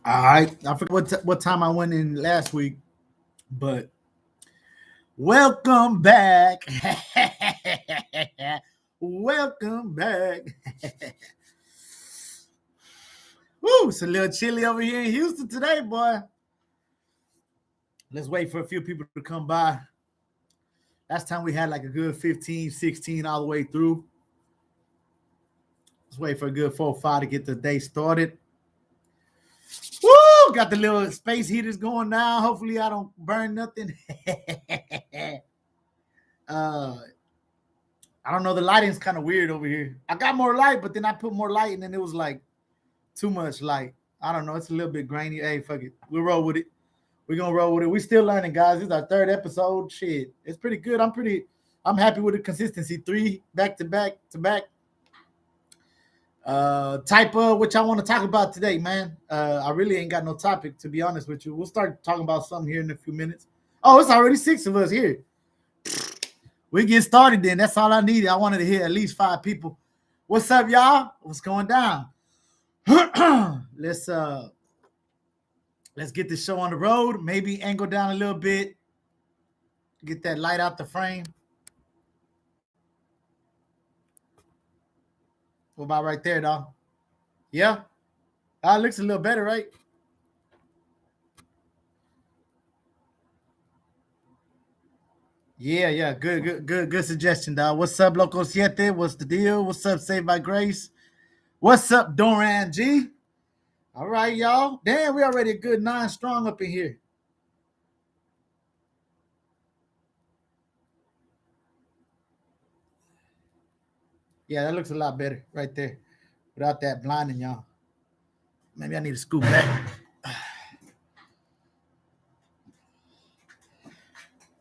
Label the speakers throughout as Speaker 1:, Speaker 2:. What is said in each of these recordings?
Speaker 1: All right, I forget what time I went in last week, but welcome back. Welcome back. Woo, it's a little chilly over here in Houston today, boy. Let's wait for a few people to come by. Last time we had like a good 15, 16 all the way through. Let's wait for a good 4 or 5 to get the day started. Woo! Got the little space heaters going now. Hopefully I don't burn nothing. I don't know. The lighting's kind of weird over here. I got more light, but then I put more light and then it was like too much light. I don't know. It's a little bit grainy. Hey, fuck it. We'll roll with it. We're going to roll with it. We still learning, guys. This is our 3rd episode. Shit. It's pretty good. I'm happy with the consistency. 3 back to back to back. Type of what y'all want to talk about today, man. I really ain't got no topic, to be honest with you. We'll start talking about something here in a few minutes. Oh, it's already 6 of us here. We get started then. That's all I needed. I wanted to hear at least 5 people. What's up, y'all? What's going down? Let's get this show on the road. Maybe angle down a little bit. Get that light out the frame. What about right there, dog? Yeah? It looks a little better, right? Yeah. Good suggestion, dog. What's up, Loco Siete? What's the deal? What's up, Saved by Grace? What's up, Doran G? All right, y'all. Damn, we already a good 9 strong up in here. Yeah, that looks a lot better right there. Without that blinding, y'all. Maybe I need to scoot back.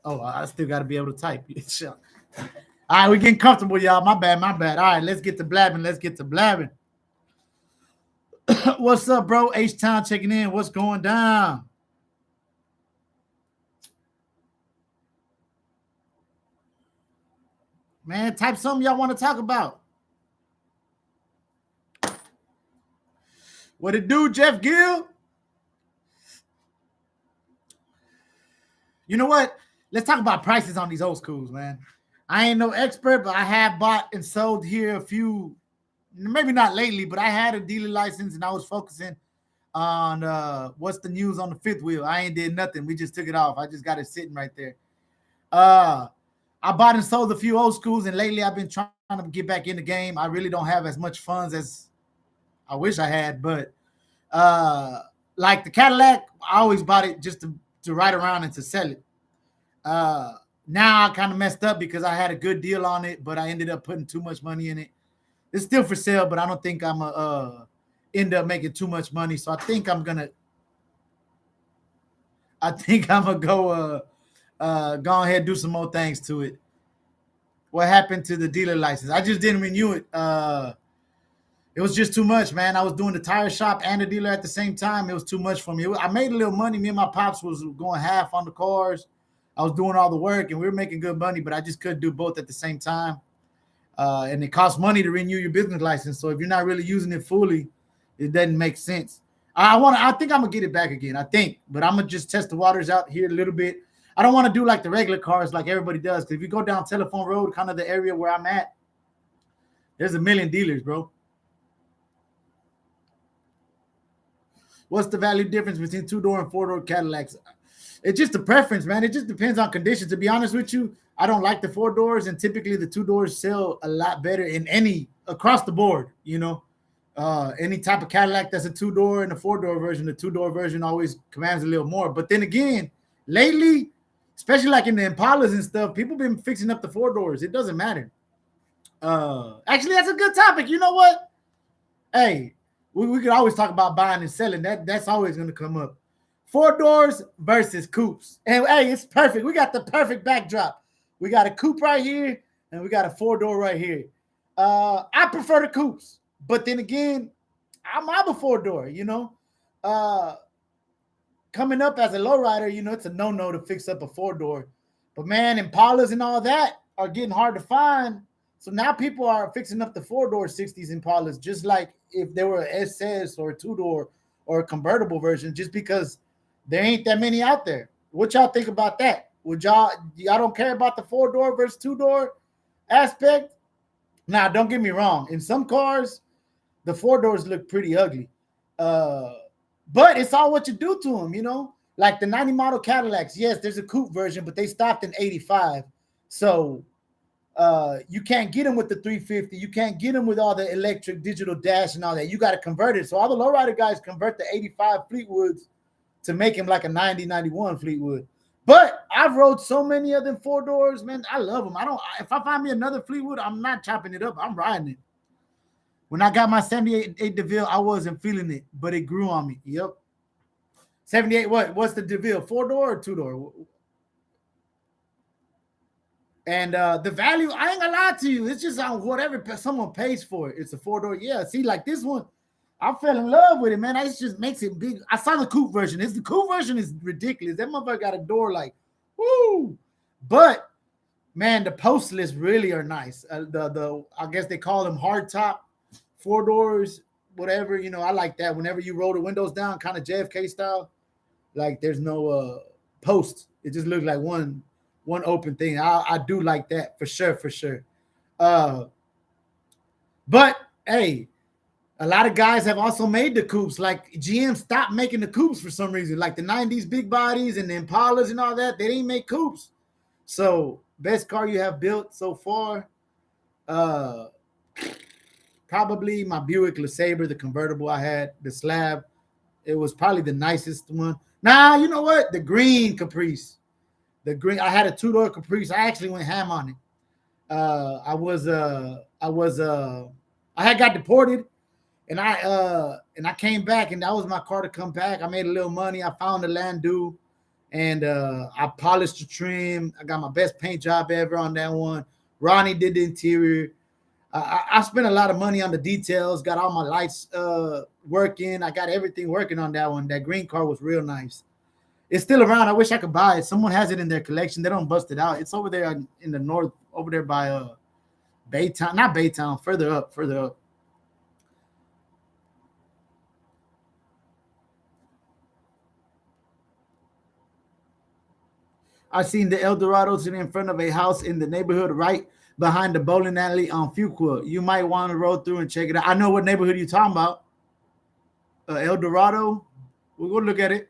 Speaker 1: Oh, I still got to be able to type. All right, we're getting comfortable, y'all. My bad. All right, let's get to blabbing. What's up, bro? H-Town checking in. What's going down? Man, type something y'all want to talk about. What it do, Jeff Gill? You know what? Let's talk about prices on these old schools, man. I ain't no expert, but I have bought and sold here a few, maybe not lately, but I had a dealer license and I was focusing on what's the news on the 5th wheel. I ain't did nothing. We just took it off. I just got it sitting right there. I bought and sold a few old schools, and lately I've been trying to get back in the game. I really don't have as much funds as I wish I had, but like the Cadillac, I always bought it just to ride around and to sell it. Now I kind of messed up because I had a good deal on it, but I ended up putting too much money in it. It's still for sale, but I don't think I'm end up making too much money. So I think I'm gonna go ahead and do some more things to it. What happened to the dealer license? I just didn't renew it. It was just too much, man. I was doing the tire shop and the dealer at the same time. It was too much for me. I made a little money. Me and my pops was going half on the cars. I was doing all the work, and we were making good money, but I just couldn't do both at the same time. And it costs money to renew your business license. So if you're not really using it fully, it doesn't make sense. I think I'm gonna get it back again. But I'm gonna just test the waters out here a little bit. I don't want to do like the regular cars like everybody does. Because if you go down Telephone Road, kind of the area where I'm at, there's a million dealers, bro. What's the value difference between 2-door and 4-door Cadillacs? It's just a preference, man. It just depends on conditions. To be honest with you, I don't like the 4 doors, and typically the 2 doors sell a lot better in across the board. You know, any type of Cadillac that's a 2-door and a 4-door version, the 2-door version always commands a little more. But then again, lately, especially like in the Impalas and stuff, people been fixing up the 4 doors. It doesn't matter. Actually, that's a good topic. You know what? Hey, we could always talk about buying and selling. That's always going to come up. 4 doors versus coupes. And hey, it's perfect. We got the perfect backdrop. We got a coupe right here, and we got a 4-door right here. I prefer the coupes, but then again, I'm a 4-door, you know. Coming up as a lowrider, you know, it's a no-no to fix up a 4-door. But man, Impalas and all that are getting hard to find. So now people are fixing up the 4-door 60s Impalas, just like if they were an SS or a 2-door or a convertible version, just because there ain't that many out there. What y'all think about that? Would y'all don't care about the 4-door versus 2-door aspect? Now, don't get me wrong. In some cars, the 4-doors look pretty ugly. But it's all what you do to them, you know? Like the 90 model Cadillacs, yes, there's a coupe version, but they stopped in 85. So you can't get them with the 350. You can't get them with all the electric digital dash and all that. You got to convert it. So all the lowrider guys convert the 85 Fleetwoods to make him like a 90, 91 Fleetwood. But I've rode so many of them 4-doors, man. I love them. If I find me another Fleetwood, I'm not chopping it up. I'm riding it. When I got my 78 DeVille, I wasn't feeling it, but it grew on me. Yep. 78, what's the DeVille? 4-door or 2-door? And the value, I ain't gonna lie to you, it's just on whatever someone pays for it. It's a 4-door. Yeah, see, like this one, I fell in love with it, man. It just makes it big. I saw the coupe version. The coupe version is ridiculous. That motherfucker got a door like, woo. But man, the postless really are nice. I guess they call them hard top 4-doors, whatever. You know, I like that. Whenever you roll the windows down, kind of JFK style, like there's no post. It just looks like one open thing. I do like that for sure. But hey, a lot of guys have also made the coupes. Like GM stopped making the coupes for some reason. Like the 90s big bodies and the Impalas and all that, they didn't make coupes. So best car you have built so far, probably my Buick LeSabre, the convertible I had, the slab. It was probably the nicest one. Nah, you know what? The green Caprice. I had a 2-door Caprice. I actually went ham on it. I had got deported, and I came back, and that was my car to come back. I made a little money. I found a Landau, and I polished the trim. I got my best paint job ever on that one. Ronnie did the interior. I spent a lot of money on the details. Got all my lights working. I got everything working on that one. That green car was real nice. It's still around. I wish I could buy it. Someone has it in their collection. They don't bust it out. It's over there in the north, over there by Baytown. Not Baytown, further up. I seen the Eldorado sitting in front of a house in the neighborhood right behind the bowling alley on Fuqua. You might want to roll through and check it out. I know what neighborhood you're talking about. Eldorado. We'll go look at it.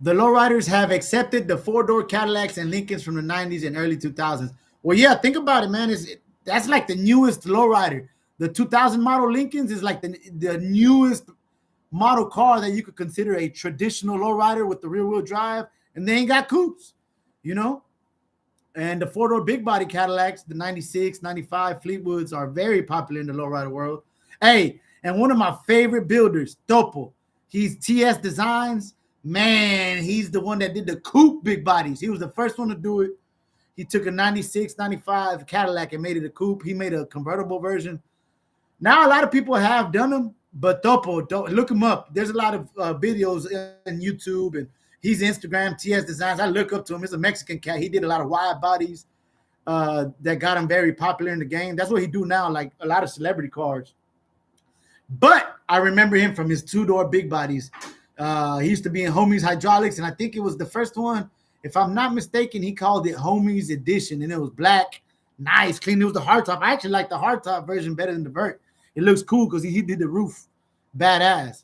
Speaker 1: The lowriders have accepted the 4-door Cadillacs and Lincolns from the 90s and early 2000s. Well, yeah, think about it, man. That's like the newest lowrider. The 2000 model Lincolns is like the newest model car that you could consider a traditional lowrider with the rear-wheel drive, and they ain't got coupes, you know? And the 4-door big body Cadillacs, the 96, 95 Fleetwoods are very popular in the lowrider world. Hey, and one of my favorite builders, Topo, he's TS Designs. Man, he's the one that did the coupe big bodies. He was the first one to do it. He took a 96, 95 Cadillac and made it a coupe. He made a convertible version. Now, a lot of people have done them, but Topo, look him up. There's a lot of videos on YouTube, and he's Instagram, TS Designs. I look up to him. He's a Mexican cat. He did a lot of wide bodies that got him very popular in the game. That's what he do now, like a lot of celebrity cars. But I remember him from his 2-door big bodies. He used to be in Homies Hydraulics, and I think it was the first one. If I'm not mistaken, he called it Homies Edition, and it was black, nice, clean. It was the hardtop. I actually like the hardtop version better than the vert. It looks cool because he did the roof badass.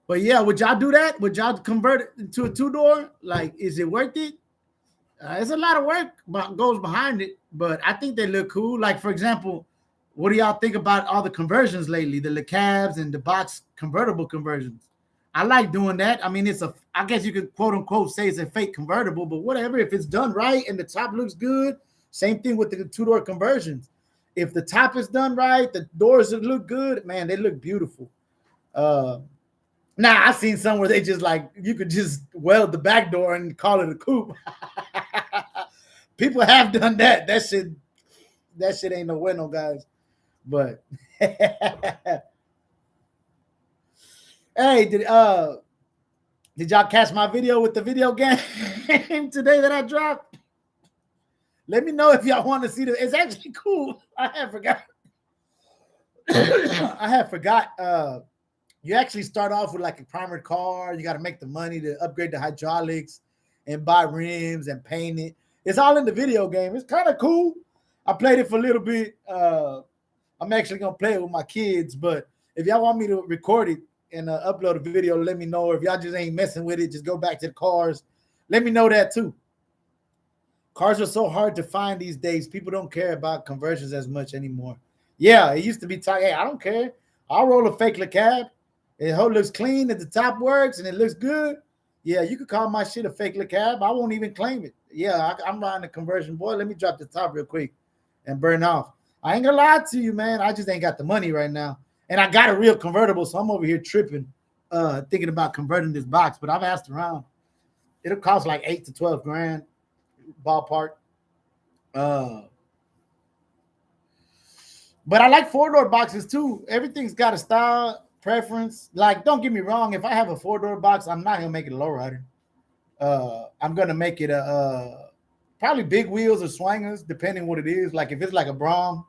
Speaker 1: But yeah, would y'all do that? Would y'all convert it to a 2-door? Like, is it worth it? It's a lot of work goes behind it, but I think they look cool. Like, for example, what do y'all think about all the conversions lately? The Le Cabs and the box convertible conversions. I like doing that. I mean, I guess you could quote unquote say it's a fake convertible, but whatever. If it's done right and the top looks good, same thing with the 2-door conversions. If the top is done right, the doors look good, man, they look beautiful. Now I've seen some where they just like, you could just weld the back door and call it a coupe. People have done that. That shit ain't no bueno, guys. But hey, did y'all catch my video with the video game today that I dropped? Let me know if y'all want to see the. It's actually cool. I had forgot. I had forgot. You actually start off with like a primer car. You got to make the money to upgrade the hydraulics and buy rims and paint it. It's all in the video game. It's kind of cool. I played it for a little bit. I'm actually gonna play it with my kids, but if y'all want me to record it and upload a video, let me know. Or if y'all just ain't messing with it, just go back to the cars. Let me know that too. Cars are so hard to find these days. People don't care about conversions as much anymore. Yeah, it used to be hey, I don't care. I'll roll a fake Le Cab. It looks clean, at the top works, and it looks good. Yeah, you could call my shit a fake Le Cab. I won't even claim it. Yeah, I'm riding a conversion. Boy, let me drop the top real quick and burn off. I ain't gonna lie to you, man. I just ain't got the money right now. And I got a real convertible, so I'm over here tripping, thinking about converting this box. But I've asked around. It'll cost like 8 to 12 grand, ballpark. But I like four-door boxes too. Everything's got a style, preference. Like, don't get me wrong. If I have a four-door box, I'm not gonna make it a lowrider. I'm gonna make it a probably big wheels or swingers, depending what it is. Like if it's like a Brom,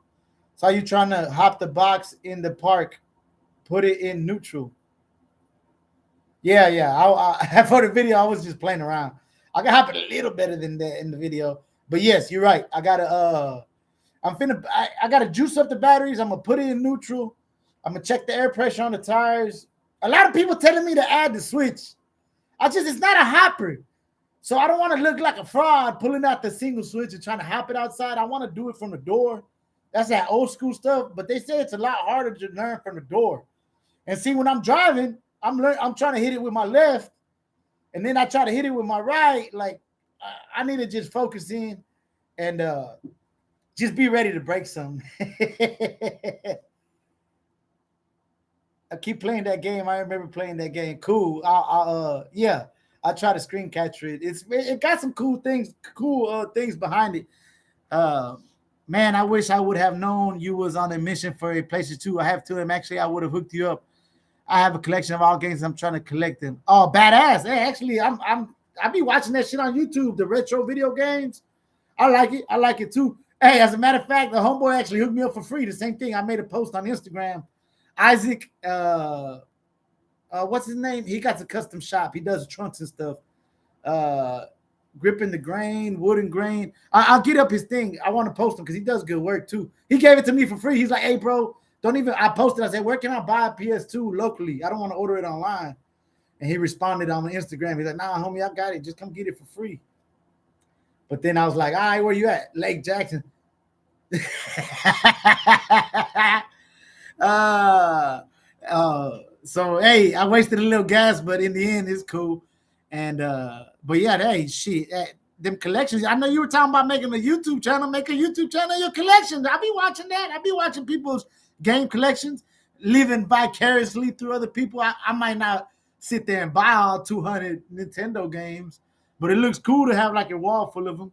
Speaker 1: so you trying to hop the box in the park, put it in neutral. Yeah. I for the video, I was just playing around. I can hop it a little better than that in the video, but yes, you're right. I gotta I gotta juice up the batteries. I'm gonna put it in neutral. I'm gonna check the air pressure on the tires. A lot of people telling me to add the switch. It's not a hopper. So I don't want to look like a fraud pulling out the single switch and trying to hop it outside. I want to do it from the door. That's that old school stuff. But they say it's a lot harder to learn from the door. And see, when I'm driving, I'm trying to hit it with my left, and then I try to hit it with my right. Like I need to just focus in and just be ready to break something. I keep playing that game. I remember playing that game. Cool. Yeah. I try to screen capture it. It got some cool things behind it. Man, I wish I would have known you was on a mission for a PlayStation 2. I have two of them. Actually, I would have hooked you up. I have a collection of all games. I'm trying to collect them. Oh, badass. Hey, actually, I be watching that shit on YouTube, the retro video games. I like it. I like it too. Hey, as a matter of fact, the homeboy actually hooked me up for free. The same thing. I made a post on Instagram. Isaac, what's his name? He got a custom shop. He does trunks and stuff. Gripping the grain, wooden grain. I'll get up his thing. I want to post him because he does good work too. He gave it to me for free. He's like, hey, bro, don't even. I posted. I said, where can I buy a PS2 locally? I don't want to order it online. And he responded on Instagram. He's like, nah, homie, I got it. Just come get it for free. But then I was like, all right, where you at? Lake Jackson. So hey, I wasted a little gas, but in the end, it's cool. And but yeah, hey, shit, them collections. I know you were talking about making a YouTube channel. Make a YouTube channel, your collections. I'll be watching that. I'll be watching people's game collections, living vicariously through other people. I might not sit there and buy all 200 Nintendo games, but it looks cool to have like a wall full of them.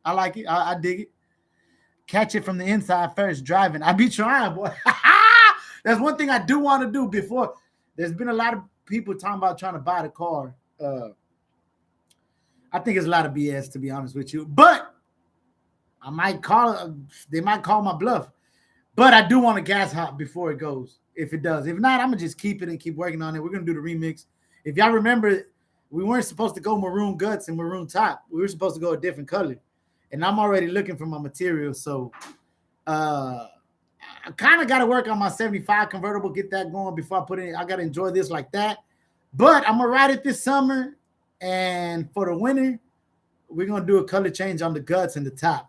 Speaker 1: I like it. I dig it. Catch it from the inside first, driving. I be trying, boy. That's one thing I do want to do before. There's been a lot of people talking about trying to buy the car. I think it's a lot of BS, to be honest with you. But I might they might call my bluff. But I do want a gas hop before it goes, if it does. If not, I'm going to just keep it and keep working on it. We're going to do the remix. If y'all remember, we weren't supposed to go maroon guts and maroon top. We were supposed to go a different color. And I'm already looking for my material. So I kind of got to work on my 75 convertible, get that going before I put it in. I got to enjoy this like that. But I'm going to ride it this summer. And for the winter, we're going to do a color change on the guts and the top.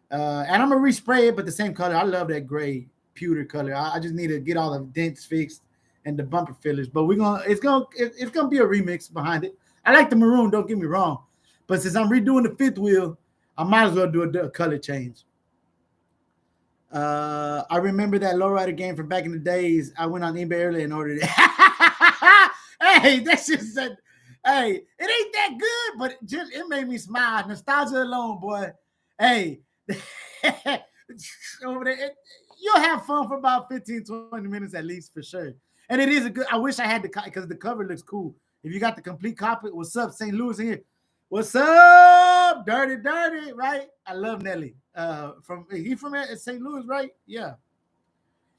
Speaker 1: And I'm going to respray it, but the same color. I love that gray pewter color. I just need to get all the dents fixed and the bumper fillers. But it's gonna be a remix behind it. I like the maroon, don't get me wrong. But since I'm redoing the fifth wheel, I might as well do a color change. I remember that Lowrider game from back in the days. I went on eBay early and ordered it. Hey, that's just said, hey, it ain't that good, but it made me smile. Nostalgia alone, boy. Hey, over there, you'll have fun for about 15, 20 minutes at least for sure. And it is a good, I wish I had the, because the cover looks cool. If you got the complete copy, what's up, St. Louis in here? What's up? Dirty, right? I love Nelly. From St. Louis, right? Yeah.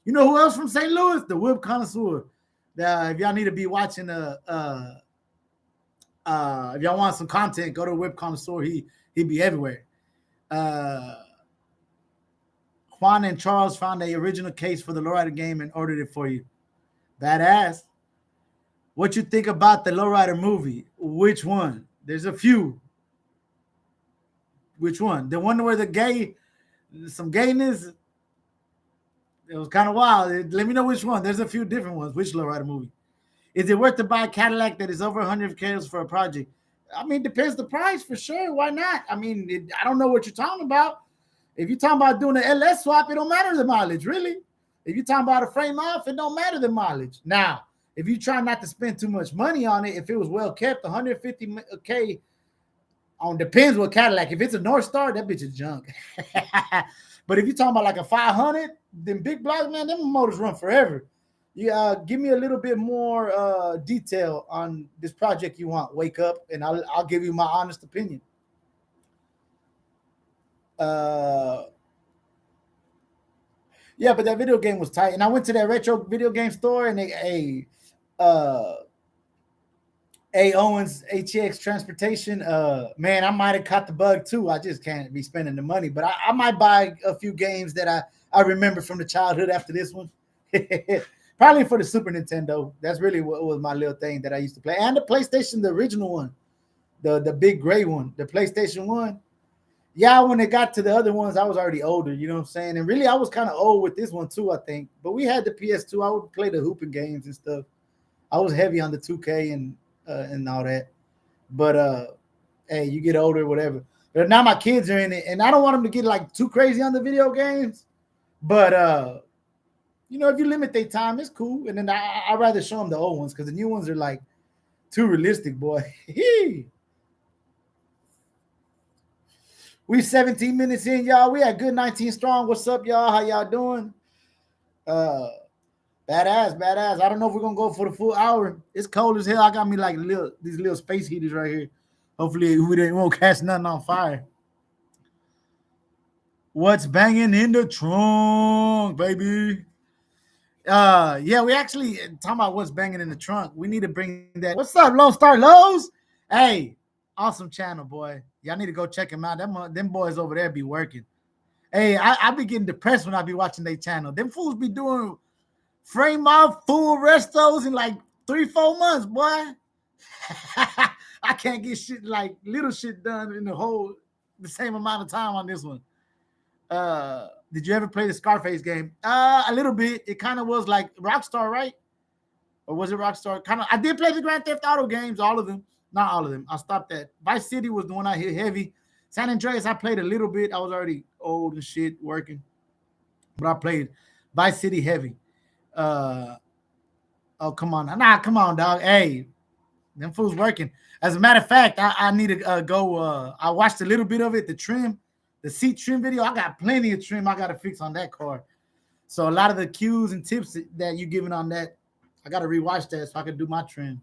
Speaker 1: You know who else from St. Louis? The Whip Connoisseur. If y'all need to be watching if y'all want some content, go to Whip Connoisseur. He be everywhere. Juan and Charles found the original case for the Lowrider game and ordered it for you. Badass. What you think about the Lowrider movie? Which one? There's a few. Which one? The one where some gayness. It was kind of wild. Let me know which one. There's a few different ones. Which Lowrider movie? Is it worth to buy a Cadillac that is over 100 Ks for a project? I mean, depends the price for sure. Why not? I mean, I don't know what you're talking about. If you're talking about doing an LS swap, it don't matter the mileage, really. If you're talking about a frame off, it don't matter the mileage. Now, if you try not to spend too much money on it, if it was well kept, 150K depends what Cadillac. If it's a North Star, that bitch is junk. But if you're talking about like a 500, then big blocks, man, them motors run forever. Yeah, give me a little bit more detail on this project you want. Wake up, and I'll give you my honest opinion. Yeah, but that video game was tight, and I went to that retro video game store, and A. Owens HX Transportation. Man, I might have caught the bug too. I just can't be spending the money, but I might buy a few games that I remember from the childhood after this one. Probably for the Super Nintendo. That's really what was my little thing that I used to play. And the PlayStation, the original one, the big gray one, the PlayStation 1. Yeah, when it got to the other ones, I was already older, you know what I'm saying? And really, I was kind of old with this one too, I think. But we had the PS2. I would play the hooping games and stuff. I was heavy on the 2K and all that. But hey, you get older, whatever. But now my kids are in it, and I don't want them to get like too crazy on the video games. But you know, if you limit their time, it's cool. And then I'd rather show them the old ones because the new ones are like too realistic, boy. We 17 minutes in, y'all. We had good 19 strong. What's up, y'all? How y'all doing? Badass. I don't know if we're gonna go for the full hour. It's cold as hell. I got me like these little space heaters right here. Hopefully we won't catch nothing on fire. What's banging in the trunk, baby? Yeah, we actually talking about what's banging in the trunk. We need to bring that. What's up, Lone Star Lowe's? Hey, awesome channel, boy. Y'all need to go check him out. Them boys over there be working. Hey, I be getting depressed when I be watching their channel. Them fools be doing frame off full restos in like 3-4 months, boy. I can't get shit like little shit done in the same amount of time on this one. Did you ever play the Scarface game? A little bit. It kind of was like Rockstar, right? Or was it Rockstar? Kind of. I did play the Grand Theft Auto games, all of them. Not all of them. I stopped at Vice City was the one I hit heavy. San Andreas, I played a little bit. I was already old and shit working, but I played Vice City heavy. Oh, come on. Nah, come on, dog. Hey, them fools working. As a matter of fact, I need to go. I watched a little bit of it, the seat trim video. I got plenty of trim I got to fix on that car. So a lot of the cues and tips that you're giving on that, I got to rewatch that so I can do my trim.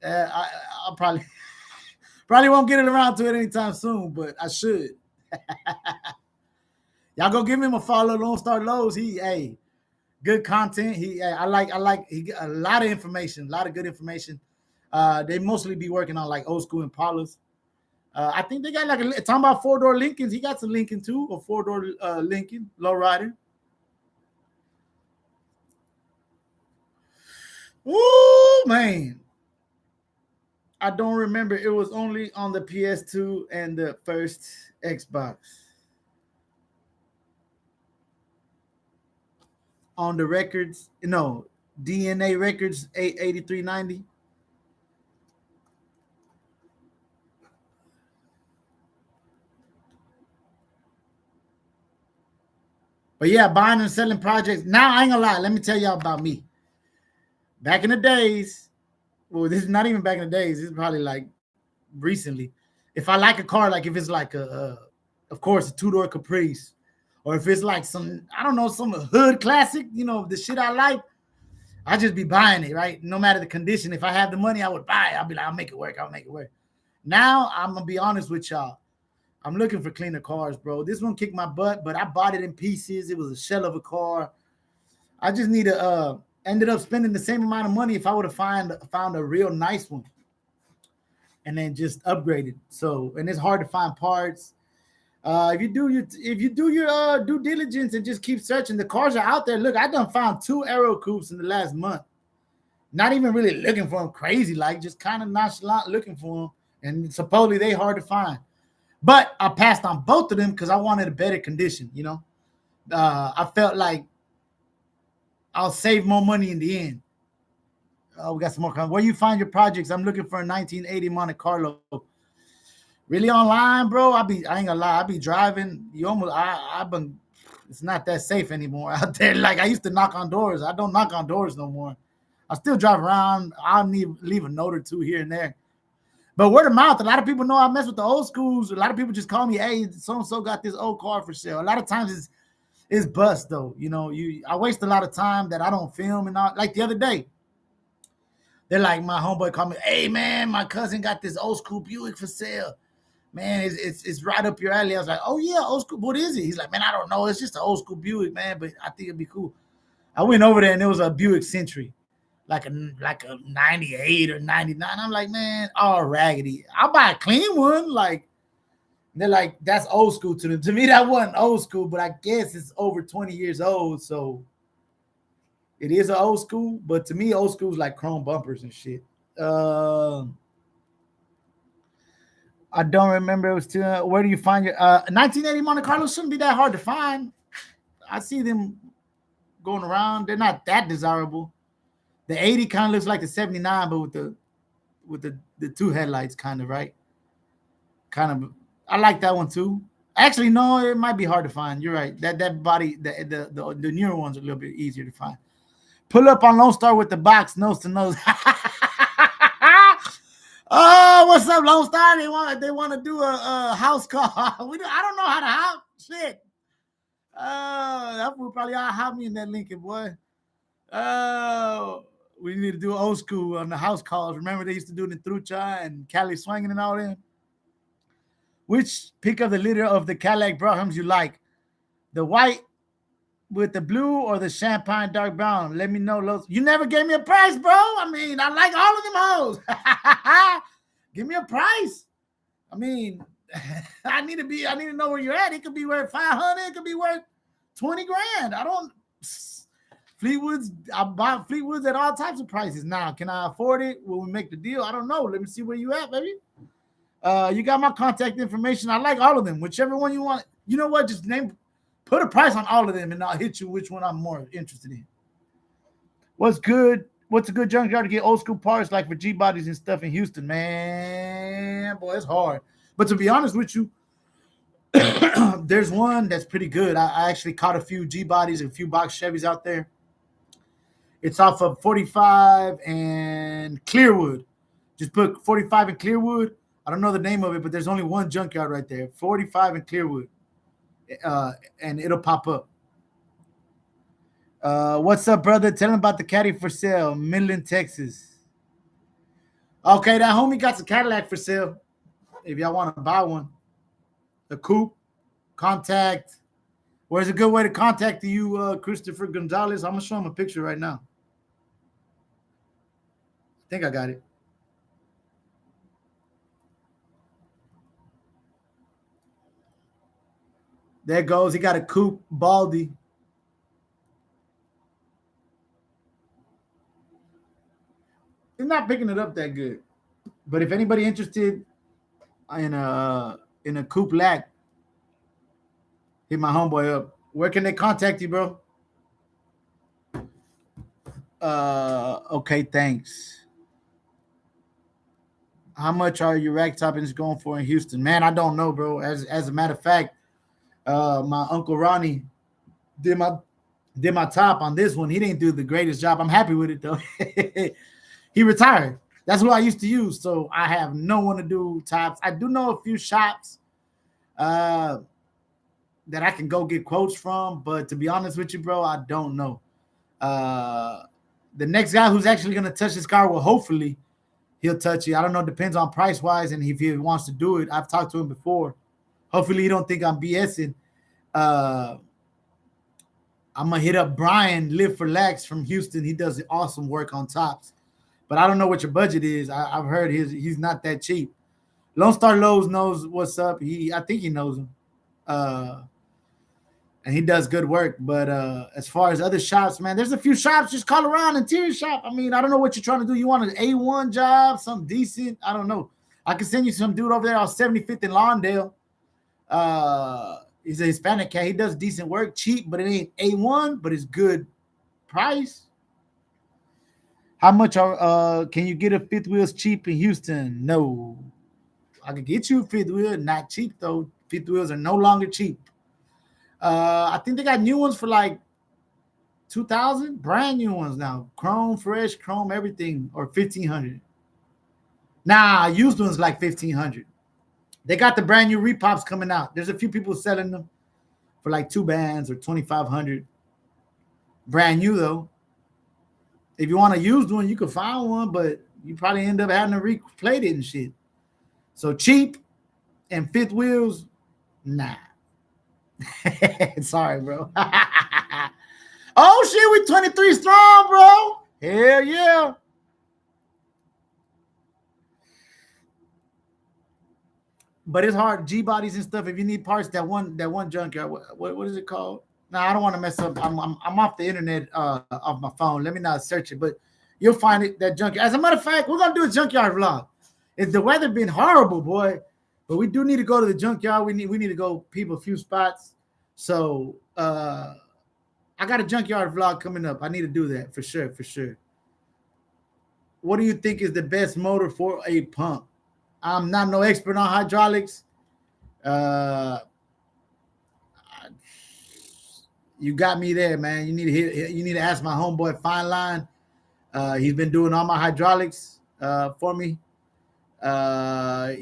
Speaker 1: I'll probably won't get it around to it anytime soon, but I should. Y'all go give him a follow, Lone Star Lowe's. Hey, good content. I like he got a lot of information, a lot of good information. They mostly be working on like old school Impalas. I think they got like talking about 4-door Lincolns. He got some Lincoln too, a 4-door Lincoln Lowrider. Ooh, man. I don't remember. It was only on the PS2 and the first Xbox. On the records, DNA records 8390. But yeah, buying and selling projects. Now, I ain't gonna lie. Let me tell y'all about me. Back in the days, well, this is not even back in the days. This is probably like recently. If I like a car, like if it's like of course, a 2-door Caprice, or if it's like some hood classic, the shit I like, I just be buying it, right? No matter the condition. If I have the money, I would buy it. I'll be like, I'll make it work. Now I'm gonna be honest with y'all. I'm looking for cleaner cars, bro. This one kicked my butt, but I bought it in pieces. It was a shell of a car. I just need to ended up spending the same amount of money if I would have found a real nice one and then just upgraded. So, and it's hard to find parts. If you do your due diligence and just keep searching, the cars are out there. Look, I done found 2 Aero coupes in the last month. Not even really looking for them crazy, like just kind of nonchalant looking for them. And supposedly they hard to find. But I passed on both of them because I wanted a better condition, you know. I felt like I'll save more money in the end. We got some more comments. Where you find your projects? I'm looking for a 1980 Monte Carlo. Really online, bro? I ain't gonna lie. I be driving. I've been. It's not that safe anymore out there. Like I used to knock on doors. I don't knock on doors no more. I still drive around. I'll leave a note or two here and there. But word of mouth, a lot of people know I mess with the old schools. A lot of people just call me, hey, so-and-so got this old car for sale. A lot of times it's bust though. You know, I waste a lot of time that I don't film and all. Like the other day, they're like, my homeboy called me, hey man, my cousin got this old school Buick for sale. Man, it's right up your alley. I was like, oh yeah, old school. What is it? He's like, man, I don't know. It's just an old school Buick, man, but I think it'd be cool. I went over there and it was a Buick Century. Like a 98 or 99. I'm like, man, all raggedy. I'll buy a clean one. Like, they're like, that's old school to them. To me, that wasn't old school, but I guess it's over 20 years old. So it is an old school, but to me, old school is like chrome bumpers and shit. I don't remember. It was too, where do you find your 1980 Monte Carlo? Shouldn't be that hard to find. I see them going around. They're not that desirable. The 80 kind of looks like the 79, but with the 2 headlights, kind of, right? Kind of, I like that one too. Actually, no, it might be hard to find. You're right. That body, the newer ones are a little bit easier to find. Pull up on Lone Star with the box, nose to nose. Oh, what's up, Lone Star? They want to do a house call. I don't know how to house shit. That would probably all have me in that Lincoln, boy. We need to do old school on the house calls. Remember they used to do it in Trucha and Cali swinging and all that? Which pick of the litter of the Cadillac Brahms you like? The white with the blue or the champagne dark brown? Let me know. You never gave me a price, bro. I mean, I like all of them hoes. Give me a price. I mean, I need to know where you're at. It could be worth 500. It could be worth 20 grand. Fleetwoods, I buy Fleetwoods at all types of prices now. Can I afford it? Will we make the deal? I don't know. Let me see where you at, baby. You got my contact information. I like all of them. Whichever one you want. You know what? Just put a price on all of them, and I'll hit you which one I'm more interested in. What's good? What's a good junkyard to get old school parts like for G bodies and stuff in Houston? Man, boy, it's hard. But to be honest with you, there's one that's pretty good. I actually caught a few G bodies and a few box Chevys out there. It's off of 45 and Clearwood. Just put 45 and Clearwood. I don't know the name of it, but there's only one junkyard right there. 45 and Clearwood. And it'll pop up. What's up, brother? Tell him about the caddy for sale. Midland, Texas. Okay, that homie got the Cadillac for sale. If y'all want to buy one. The coupe. Contact. Where's a good way to contact you, Christopher Gonzalez? I'm going to show him a picture right now. I think I got it. There goes. He got a coupe Baldy. He's not picking it up that good. But if anybody interested in a coupe lack, hit my homeboy up. Where can they contact you, bro? Okay, thanks. How much are your rack toppings going for in Houston? Man, I don't know, bro. As a matter of fact, my Uncle Ronnie did my top on this one. He didn't do the greatest job. I'm happy with it, though. He retired. That's what I used to use, so I have no one to do tops. I do know a few shops that I can go get quotes from, but to be honest with you, bro, I don't know. The next guy who's actually going to touch this car will hopefully he'll touch you. I don't know. Depends on price wise and if he wants to do it. I've talked to him before. Hopefully, you don't think I'm BSing. Uh, I'm gonna hit up Brian Live for Lax from Houston. He does awesome work on tops, but I don't know what your budget is. I've heard he's not that cheap. Lone Star Lowe's knows what's up. I think he knows him, and he does good work. But as far as other shops, man, there's a few shops. Just call around, interior shop. I mean, I don't know what you're trying to do. You want an A1 job, something decent? I don't know. I can send you some dude over there on 75th and Lawndale. He's a Hispanic cat. He does decent work, cheap, but it ain't A1, but it's good price. How much can you get a fifth wheels cheap in Houston? No. I could get you a fifth wheel, not cheap though. Fifth wheels are no longer cheap. I think they got new ones for like 2,000, brand new ones now. Chrome, fresh, chrome, everything, or 1,500. Nah, used ones like 1,500. They got the brand new repops coming out. There's a few people selling them for like 2 bands or 2,500. Brand new though. If you want a used one, you can find one, but you probably end up having to replate it and shit. So cheap and fifth wheels, nah. Sorry, bro. Oh shit, we 23 strong, bro. Hell yeah. But it's hard, G bodies and stuff. If you need parts, that one junkyard. What is it called? No, I don't want to mess up. I'm off the internet off my phone. Let me not search it, but you'll find it, that junkyard. As a matter of fact, we're gonna do a junkyard vlog. It's the weather been horrible, boy, but we do need to go to the junkyard. We need to go peep a few spots. So I got a junkyard vlog coming up. I need to do that for sure, for sure. What do you think is the best motor for a pump? I'm not no expert on hydraulics. You got me there, man. You need to ask my homeboy Fine Line. He's been doing all my hydraulics for me.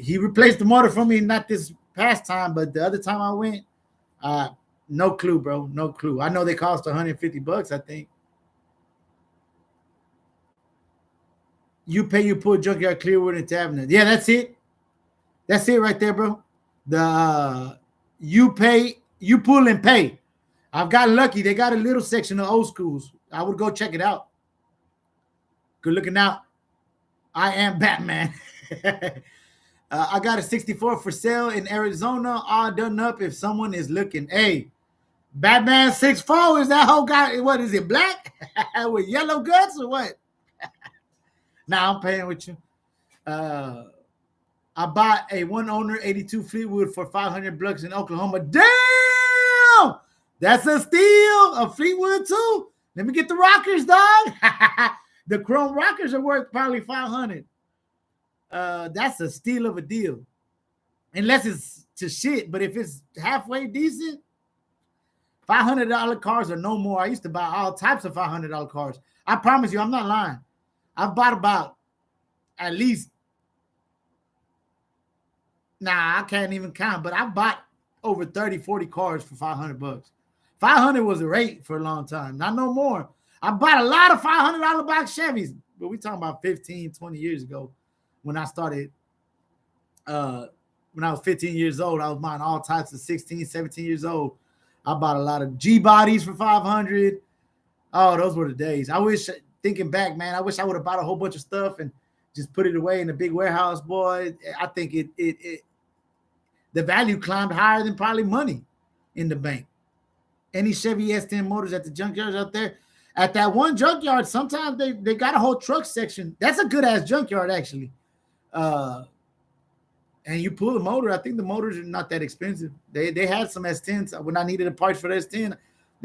Speaker 1: He replaced the motor for me, not this past time, but the other time I went, no clue, bro. No clue. I know they cost $150, I think. You pay, you pull Junkyard, Clearwood, and Tavener. Yeah, that's it. That's it right there, bro. The you pay, you pull and pay. I've got lucky. They got a little section of old schools. I would go check it out. Good looking out. I am Batman. I got a 64 for sale in Arizona, all done up if someone is looking. Hey, Batman 6'4", is that whole guy? What is it, black? With yellow guts or what? Nah, I'm paying with you. I bought a one owner 82 Fleetwood for $500 in Oklahoma. Damn! That's a steal. A Fleetwood too. Let me get the rockers, dog. The chrome rockers are worth probably $500. That's a steal of a deal. Unless it's to shit, but if it's halfway decent, $500 cars or no more. I used to buy all types of $500 cars. I promise you, I'm not lying. I've bought about at least, I can't even count, but I bought over 30, 40 cars for $500. 500 was the rate for a long time. Not no more. I bought a lot of $500 box Chevys, but we talking about 15, 20 years ago when I started. When I was 15 years old, I was buying all types of 16, 17 years old. I bought a lot of G bodies for $500. Oh, those were the days. I wish, thinking back, man, I wish I would have bought a whole bunch of stuff and just put it away in a big warehouse, boy. I think the value climbed higher than probably money in the bank. Any Chevy S10 motors at the junkyards out there, at that one junkyard, sometimes they got a whole truck section. That's a good ass junkyard, actually. And you pull the motor. I think the motors are not that expensive. They had some S10s when I needed a part for the S10.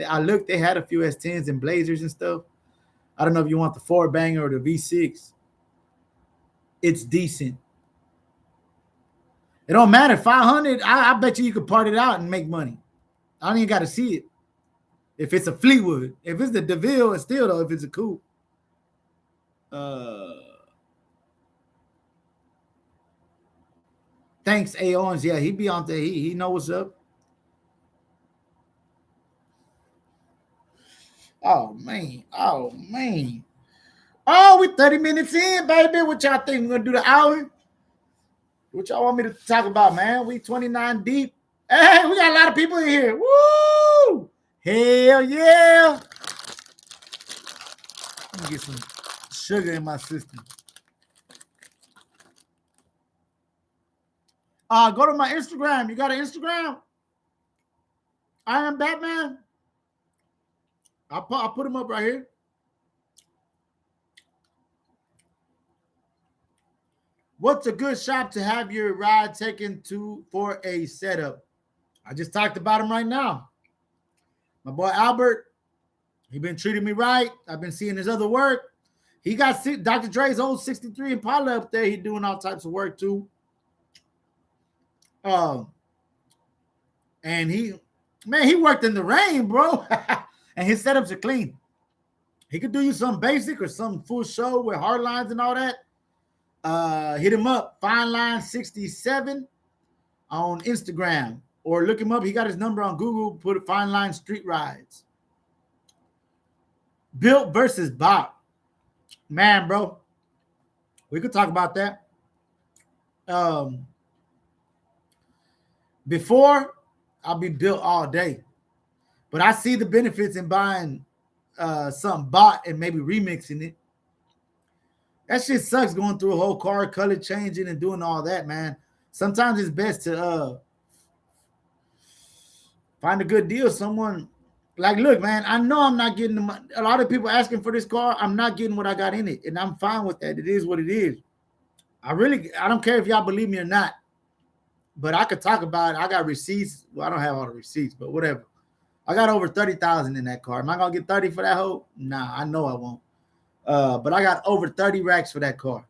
Speaker 1: I looked, they had a few S10s and Blazers and stuff. I don't know if you want the 4-banger or the V6. It's decent. It don't matter. 500, I bet you could part it out and make money. I don't even got to see it. If it's a Fleetwood. If it's the DeVille, it's still, though, if it's a coupe. Thanks, A. Owens. Yeah, he be on there. He know what's up. Oh, man. Oh, we 30 minutes in, baby. What y'all think? We're gonna do the hour? What y'all want me to talk about, man? We 29 deep. Hey, we got a lot of people in here. Woo! Hell yeah! Let me get some sugar in my system. Go to my Instagram. You got an Instagram? I am Batman. I'll put him up right here. What's a good shop to have your ride taken to for a setup? I just talked about him right now. My boy Albert, he been treating me right. I've been seeing his other work. He got Dr. Dre's old 63 Impala up there. He doing all types of work too. And he worked in the rain, bro. And his setups are clean. He could do you some basic or some full show with hard lines and all that. Hit him up, Fine Line 67 on Instagram, or look him up. He got his number on Google. Put Fine Line Street Rides. Built versus bought, man, bro. We could talk about that. Before, I'll be built all day, but I see the benefits in buying something bought and maybe remixing it. That shit sucks going through a whole car, color changing and doing all that, man. Sometimes it's best to find a good deal. Someone like, look, man, I know I'm not getting a lot of people asking for this car. I'm not getting what I got in it, and I'm fine with that. It is what it is. I don't care if y'all believe me or not, but I could talk about it. I got receipts. Well, I don't have all the receipts, but whatever. I got over 30,000 in that car. Am I gonna get 30 for that hoe? Nah, I know I won't. But I got over 30 racks for that car.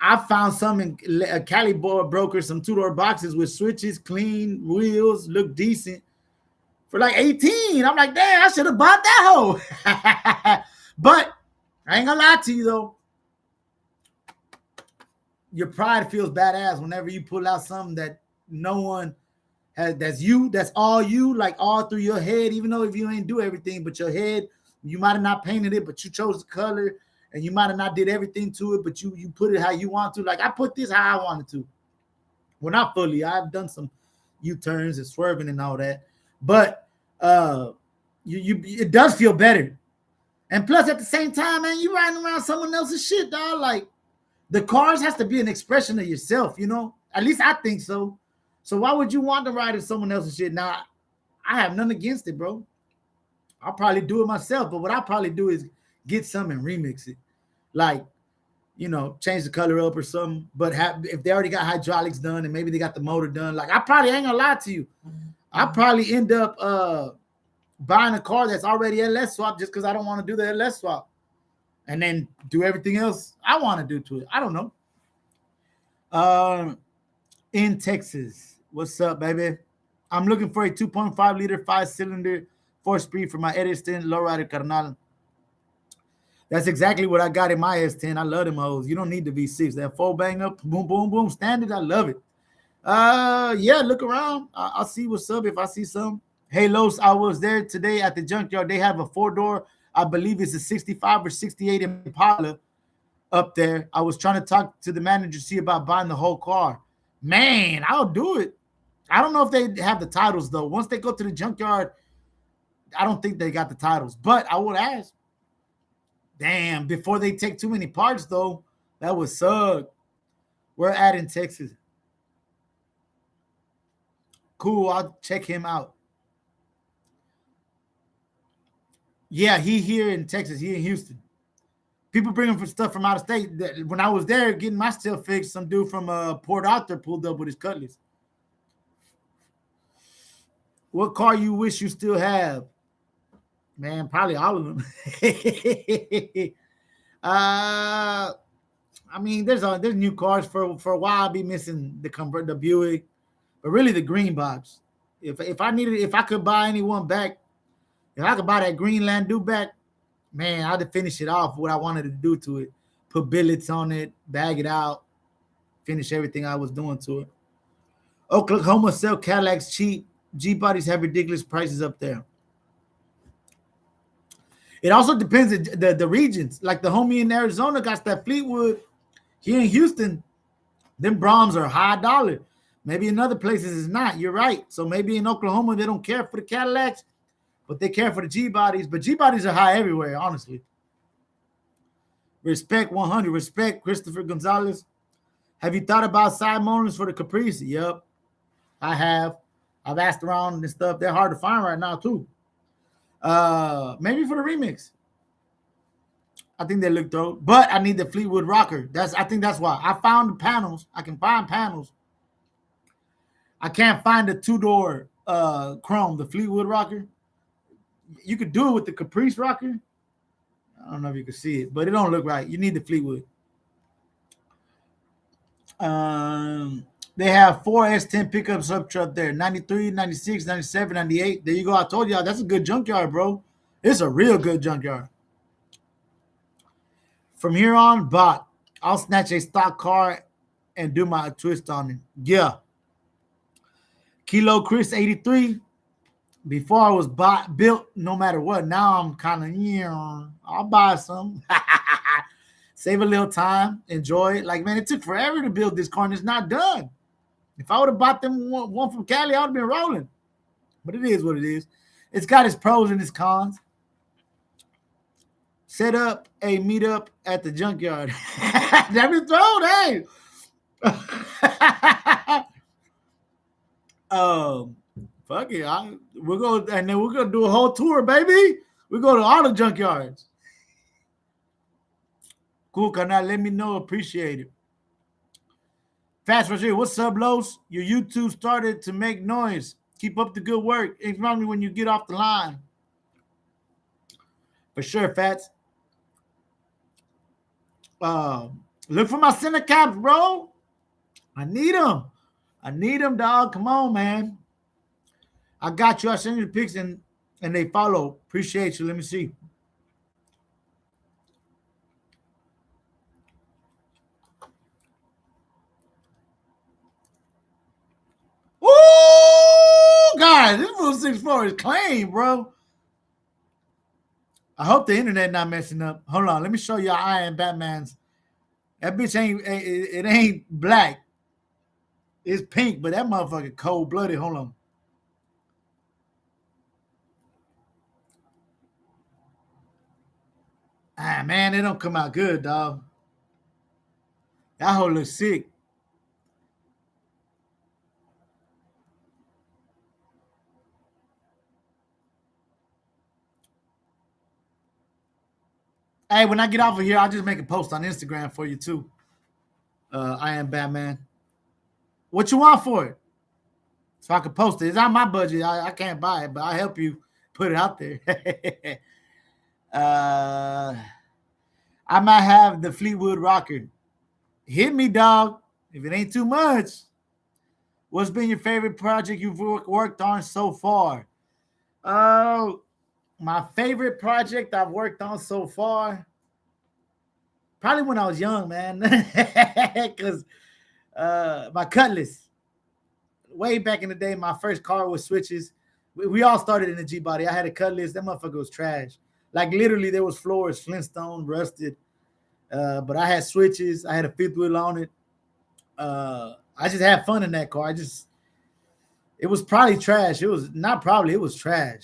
Speaker 1: I found some in a Cali broker, some two-door boxes with switches, clean wheels, look decent for like 18. I'm like, damn, I should have bought that hoe. But I ain't gonna lie to you though. Your pride feels badass whenever you pull out something that no one has, that's you, that's all you, like all through your head, even though if you ain't do everything, but your head, you might have not painted it, but you chose the color, and you might have not did everything to it, but you put it how you want to. Like I put this how I wanted to. Well, not fully. I've done some U-turns and swerving and all that, but it does feel better. And plus, at the same time, man, you riding around someone else's shit, dog. Like the cars has to be an expression of yourself, you know. At least I think so. So why would you want to ride in someone else's shit? Now, I have nothing against it, bro. I'll probably do it myself, but what I'll probably do is get some and remix it. Like, you know, change the color up or something. But if they already got hydraulics done and maybe they got the motor done, like I probably ain't gonna lie to you. I'll probably end up buying a car that's already LS swap just because I don't want to do the LS swap. And then do everything else I want to do to it. I don't know. In Texas. What's up, baby? I'm looking for a 2.5 liter 5-cylinder 4-speed for my S10 Lowrider Carnal. That's exactly what I got in my S10. I love them hoes. You don't need the V6. That full bang up, boom, boom, boom, standard. I love it. Yeah, look around. I'll see what's up if I see some. Hey, Los, I was there today at the Junkyard. They have a 4-door. I believe it's a 65 or 68 Impala up there. I was trying to talk to the manager, see about buying the whole car. Man, I'll do it. I don't know if they have the titles, though. Once they go to the Junkyard, I don't think they got the titles, but I would ask. Damn, before they take too many parts, though, that would suck. We're at in Texas. Cool, I'll check him out. Yeah, he here in Texas. He in Houston. People bring him for stuff from out of state. When I was there getting my stuff fixed, some dude from Port Arthur pulled up with his Cutlass. What car you wish you still have? Man, probably all of them. I mean, there's new cars for a while. I'll be missing the Buick, but really the green box. If I could buy anyone back, if I could buy that green Landau back, man, I'd finish it off what I wanted to do to it. Put billets on it, bag it out, finish everything I was doing to it. Oklahoma sell Cadillacs cheap. G bodies have ridiculous prices up there. It also depends the regions. Like the homie in Arizona got that Fleetwood. Here in Houston, them Brahms are high dollar. Maybe in other places it's not. You're right. So maybe in Oklahoma they don't care for the Cadillacs, but they care for the G bodies. But G bodies are high everywhere, honestly. Respect 100. Respect Christopher Gonzalez. Have you thought about side motors for the Caprice? Yep, I have. I've asked around and stuff. They're hard to find right now too. Maybe for the remix. I think they look dope, but I need the Fleetwood rocker. I think that's why I found the panels. I can find panels. I can't find the two-door chrome, the Fleetwood rocker. You could do it with the Caprice rocker. I don't know if you can see it, but it don't look right. You need the Fleetwood. They have 4 S10 pickups up truck there. 93, 96, 97, 98. There you go. I told y'all that's a good junkyard, bro. It's a real good junkyard. From here on, bot. I'll snatch a stock car and do my twist on it. Yeah. Kilo Chris 83. Before I was built no matter what. Now I'm kind of, I'll buy some. Save a little time. Enjoy it. Like, man, it took forever to build this car and it's not done. If I would have bought them one from Cali, I would have been rolling. But it is what it is. It's got its pros and its cons. Set up a meetup at the junkyard. That be thrown, hey. Fuck it. We're gonna do a whole tour, baby. We go to all the junkyards. Cool, Canal. Let me know. Appreciate it. Fast Roger, what's up, Los? Your YouTube started to make noise. Keep up the good work. Ignore me when you get off the line. For sure, Fats. Look for my center caps, bro. I need them. I need them, dog. Come on, man. I got you. I send you the pics and they follow. Appreciate you. Let me see. Ooh, guys, this Rule 64 is clean, bro. I hope the internet not messing up. Hold on, let me show you I Am Batman's. That bitch ain't black. It's pink, but that motherfucker cold-blooded. Hold on. Ah, man, it don't come out good, dog. That whole looks sick. Hey, when I get off of here, I'll just make a post on Instagram for you too. I Am Batman. What you want for it? So I can post it. It's on my budget. I can't buy it, but I'll help you put it out there. I might have the Fleetwood rocker. Hit me, dog. If it ain't too much. What's been your favorite project you've worked on so far? Oh, my favorite project I've worked on so far, probably when I was young, man. Because my Cutlass, way back in the day, my first car was switches. We all started in the G body. I had a Cutlass. That motherfucker was trash. Like literally, there was floors, Flintstone, rusted. But I had switches. I had a fifth wheel on it. I just had fun in that car. It was probably trash. It was not probably. It was trash.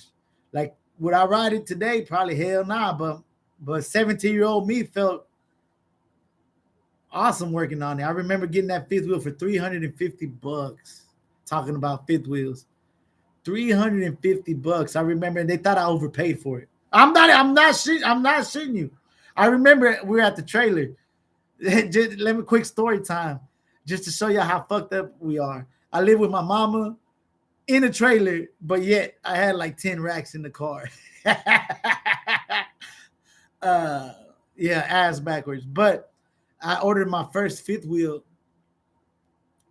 Speaker 1: Like, would I ride it today? Probably hell nah. But 17-year-old me felt awesome working on it. I remember getting that fifth wheel for $350. Talking about fifth wheels, $350. I remember they thought I overpaid for it. I'm not shitting you. I remember we were at the trailer. Just, let me quick story time, just to show you how fucked up we are. I live with my mama in a trailer, but yet I had like 10 racks in the car. Yeah, ass backwards. But I ordered my first fifth wheel.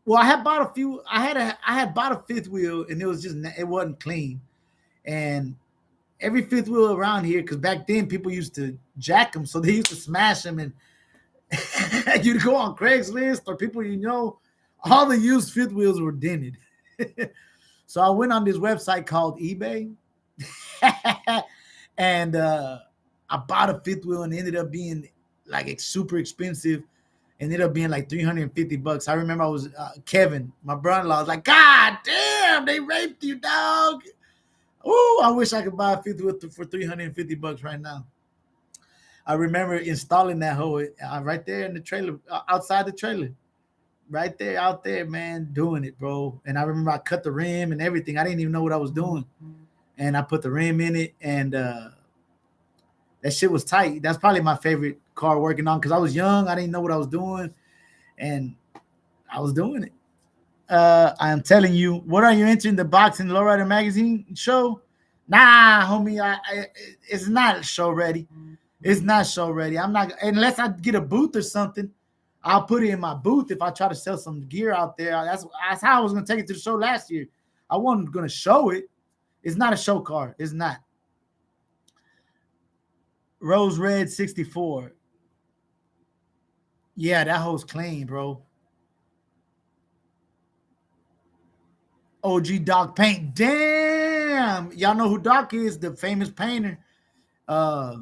Speaker 1: Well, I had bought a few. I had bought a fifth wheel, and it wasn't clean. And every fifth wheel around here, because back then people used to jack them, so they used to smash them, and you'd go on Craigslist or people all the used fifth wheels were dented. So I went on this website called eBay, and I bought a fifth wheel and it ended up being like super expensive. Ended up being like $350. I remember I was Kevin, my brother-in-law, was like, God damn, they raped you, dog. Ooh, I wish I could buy a fifth wheel for $350 right now. I remember installing that hoe right there in the trailer, outside the trailer, right there, out there, man, doing it, bro. And I remember I cut the rim and everything. I didn't even know what I was doing, and I put the rim in it, and that shit was tight. That's probably my favorite car working on because I was young. I didn't know what I was doing, and I was doing it. I am telling you, what are you entering the boxing Lowrider magazine show? Nah, homie, it's not show ready. It's not show ready. I'm not unless I get a booth or something. I'll put it in my booth if I try to sell some gear out there. That's how I was gonna take it to the show last year. I wasn't gonna show it. It's not a show car. It's not. Rose Red 64. Yeah, that hoe's clean, bro. OG Doc Paint. Damn. Y'all know who Doc is, the famous painter. I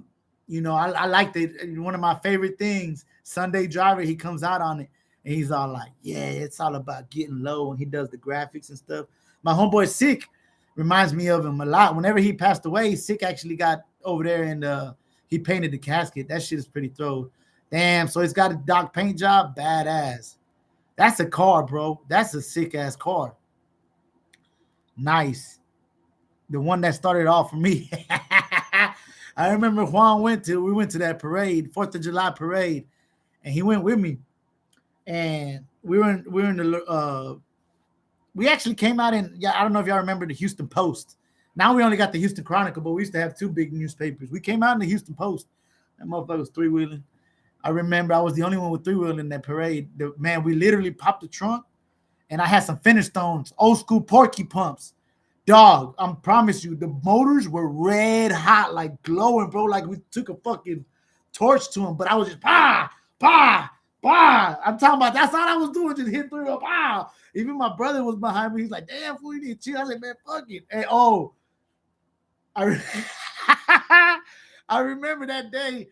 Speaker 1: like that. One of my favorite things, Sunday Driver, he comes out on it and he's all like, yeah, it's all about getting low, and he does the graphics and stuff. My homeboy Sick reminds me of him a lot. Whenever he passed away, Sick actually got over there and he painted the casket. That shit is pretty throw. Damn, so he's got a Doc paint job. Badass. That's a car, bro. That's a sick ass car. Nice. The one that started off for me. I remember Juan we went to that parade, 4th of July parade, and he went with me. And we were in the we actually came out in, yeah, I don't know if y'all remember the Houston Post. Now we only got the Houston Chronicle, but we used to have two big newspapers. We came out in the Houston Post. That motherfucker was three-wheeling. I remember I was the only one with three-wheeling in that parade. Man, we literally popped the trunk, and I had some finish stones, old school Porky pumps. Dog, I promise you, the motors were red hot, like glowing, bro, like we took a fucking torch to them. But I was just, bah, bah, bah. I'm talking about, that's all I was doing, just hit through, bah. Even my brother was behind me. He's like, damn, fool, you need to chill. I said, man, fuck it. Hey, I remember that day,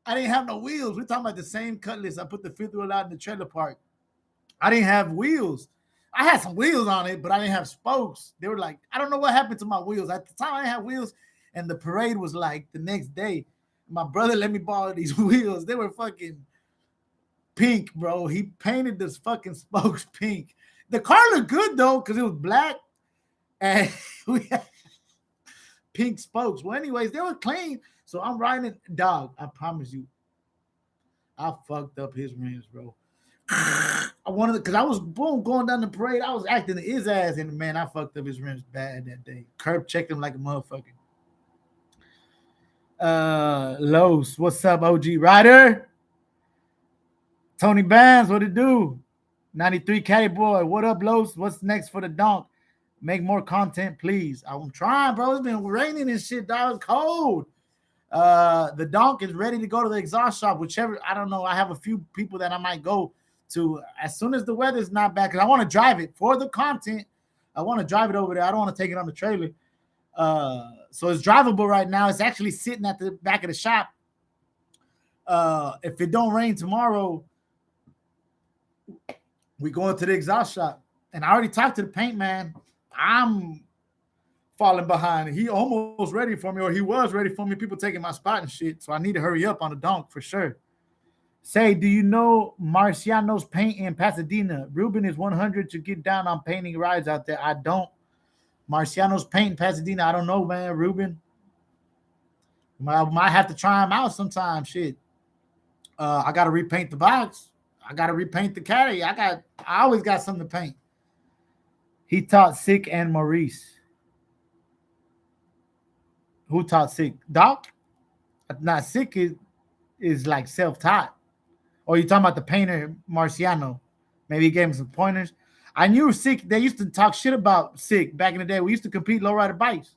Speaker 1: I didn't have no wheels. We're talking about the same Cutlass. I put the fifth wheel out in the trailer park. I didn't have wheels. I had some wheels on it, but I didn't have spokes. They were like, I don't know what happened to my wheels. At the time, I didn't have wheels, and the parade was like the next day. My brother let me borrow these wheels. They were fucking pink, bro. He painted this fucking spokes pink. The car looked good, though, because it was black, and we had pink spokes. Well, anyways, they were clean. So I'm riding, dog, I promise you, I fucked up his rims, bro. I wanted, because I was going down the parade. I was acting his ass, and man, I fucked up his rims bad that day. Curb checked him like a motherfucker. Los, what's up, OG Rider? Tony Bands, what it do? 93 Caddy Boy, what up, Los? What's next for the donk? Make more content, please. I'm trying, bro. It's been raining and shit, dog. It's cold. The donk is ready to go to the exhaust shop, whichever. I don't know. I have a few people that I might go to as soon as the weather's not bad, because I want to drive it for the content. I want to drive it over there. I don't want to take it on the trailer. So it's drivable right now. It's actually sitting at the back of the shop. If it don't rain tomorrow, we going to the exhaust shop. And I already talked to the paint man. I'm falling behind. He almost ready for me, or he was ready for me. People taking my spot and shit. So I need to hurry up on the donk for sure. Say, do you know Marciano's Paint in Pasadena? Ruben is 100 to get down on painting rides out there. I don't. Marciano's Paint in Pasadena, I don't know, man. Ruben, I might have to try him out sometime. Shit. I got to repaint the box. I got to repaint the caddy. I always got something to paint. He taught Sick and Maurice. Who taught Sick? Doc? Not Sick is like self-taught. Or you talking about the painter Marciano? Maybe he gave him some pointers. I knew Sick. They used to talk shit about Sick back in the day. We used to compete lowrider bikes.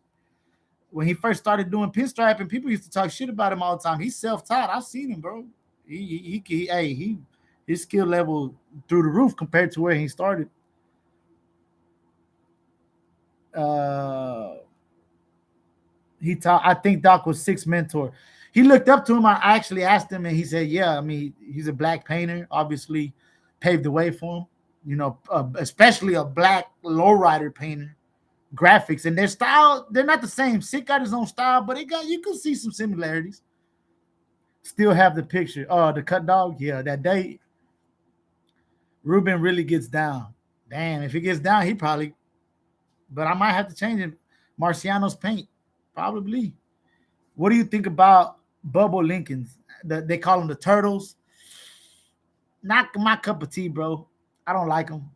Speaker 1: When he first started doing pinstripe, and people used to talk shit about him all the time. He's self-taught. I've seen him, bro. His skill level through the roof compared to where he started. He taught. I think Doc was Sick's mentor. he looked up to him. I actually asked him, and he said, "Yeah, I mean, he's a black painter. Obviously, paved the way for him. You know, especially a black lowrider painter. Graphics and their style, they're not the same. Sick got his own style, but you can see some similarities. Still have the picture. Oh, the cut dog. Yeah, that day, Ruben really gets down. Damn, if he gets down, he probably. But I might have to change it. Marciano's paint, probably. What do you think about Bubble Lincolns? They call them the turtles. Not my cup of tea, bro. I don't like them.